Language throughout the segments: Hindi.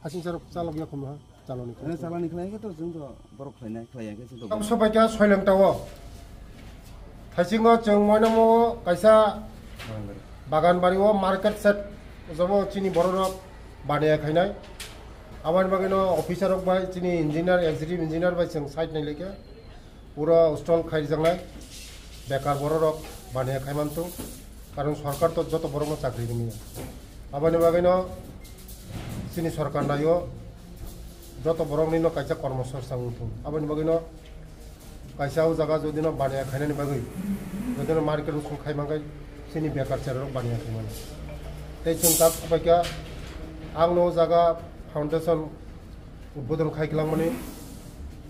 Hasil ceruk calon ya kumaha calon itu. Calon iklan itu जों borok खालायनाय जों दा सबाइका सयलं तावो थाइसिङो जों मोनमो कायसा बागान बारिओ मार्केट सेट जबो चिनी बररक बानाया खायनाय आबाद बागैनो अफिसार रक बाय चिनी इंजिनियर एक्जिक्यूटिव इंजिनियर बाय जों साइट नै लेके पूरा स्टल खाइ जांनाय बेकार बररक बानाया खायमानतो कारण सरकार तो जत बरनो चाकरी दिनि आबाद बागैनो चिनी सरकार नायो जत बरंनिनो कायसा कर्मसंस्थान उठुं आबाद बागैनो कायसा जागा जदिनो बानाया खायनायनि बागै जदिनो मार्केट सं खायमांगाय चिनी बेकार चेरक बानाया खायमान तै जों दा सबाइका आंनो जागा फाउंडेशन उद्बोधन खायख्लांमाने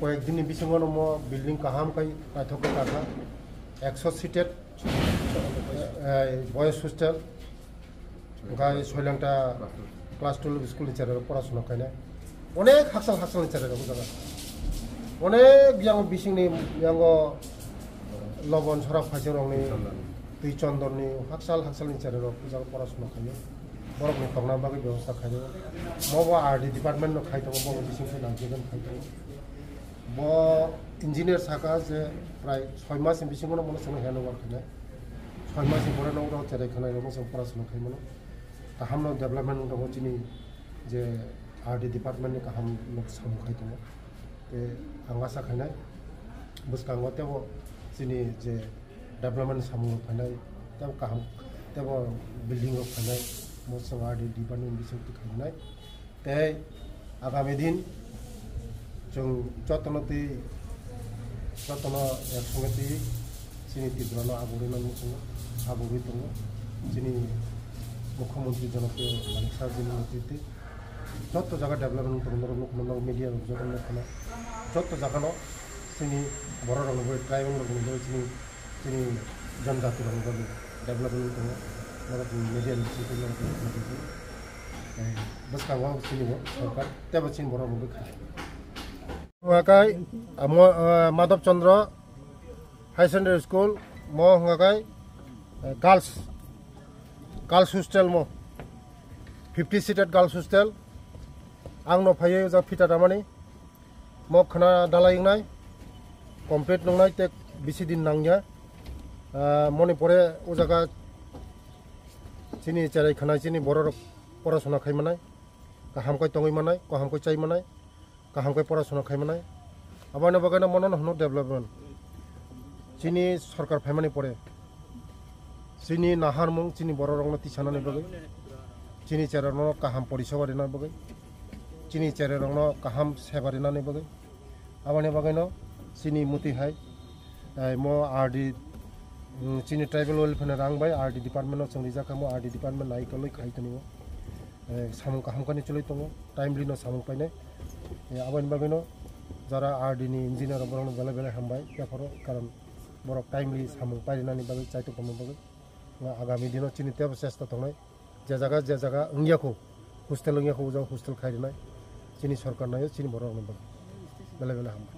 कयेक दिननि बिसिङावनो म बिल्डिं काहाम खाय नायथ'खौ थाखा 100 सीटेड बयस हस्टेल गाय सयलांटा क्लास 12 स्कुलनि चेरक पराशना खायनाय अनेक हाकसालनि चेरक जागा अनेक yang बिसिंनि yang लबन सराब फाइजरंनि दै चन्दननि हाकसालनि चेरक जागा पराशना खायो बरकनि तंना बागै व्यवस्था खायो मबा आरडी डिपार्टमेंट न खायतो मबा बिसिं से नागिगोन खायतो म इंजिनियर साका जे प्राय 6 मास बिसिंनो मन संग हेनोवर खायनाय 6 मास बरनो उराव चेरै खानाय न जों पराशना खायमोन काहामनो डेभलपमेंट दङ चिनी जे आरडी डिपार्टमेंट नि काहाम सामु खायतो ते आं आसा खायनाय बुसकांगो तेबो चिनी जे डेभलपमेंट सामु खायनाय तेबो काहाम तेबो बिल्डिंग खायनाय मोसं आरडी डिपार्टमेंट बिसिं खायनाय ते आगामी दिन जों जतन एकसंगति चिनी तिब्रानो आगुरिनो मोसं आगुरि दङ चिनी मुख्यमंत्री जनप्रिय मानिक साहब नेतृत्वे जत जगह डेभलपमेंट करनो मीडिया जतन खाना जत जगह चिनी बर रंग ट्राइबल रंग चिनी जनजाति रंग डेभलपमेंट करनो मीडिया बस कांगो चिनी सरकार तेब चिन बर रंग खाय हुआकाय माधव चंद्र हाई सेकेंडरी स्कूल म हुआकाय गर्ल्स हस्टेल म 50 सीटेड गर्ल्स हस्टेल आंनो फायो जा फिटा दामानि म खना दालायनाय कमप्लीट नंनाय ते बिसि दिन नांया मनि परे ओ जागा चिनी चेरै खनाय चिनी बर पराशना खायमानाय काहामखै तंगै मानाय काहामखै चाइ मानाय काहामखै पराशना खायमानाय आबानो बागानो मनन हनो डेभलपमेंट चिनी सरकार फायमानि परे चिनी नाहार मुं चिनी बर रंगनो तिसानानै बगै चिनी चेरनो काहाम परिसेवा दिना बगै चिनी चेरनो काहाम सेवा दिनानै बगै आबानि बागैनो चिनी मुति हाय म आरडी चिनी ट्राइबल वेलफेयर रांबाय आरडी डिपार्टमेंट जों रिजाखा म आरडी डिपार्टमेंट नायकलै खायतनियो सामु काहाम कानि चलै दङ टाइमलि न सामु पाइनाय आबानि बागैनो जरा आरडी नि इंजिनियर बरनो बेले हामबाय याफोरो कारण बरक टाइमलि सामु पाइनानै बागै चाइतो कम बागै आगामी दिनाव चिनी तेब चेष्टा दंनाय जे जागा अंगियाखौ हस्टेल अंगियाखौ जाव हस्टेल खायनाय चिनी सरकार नायो चिनी बर बेले हामबाय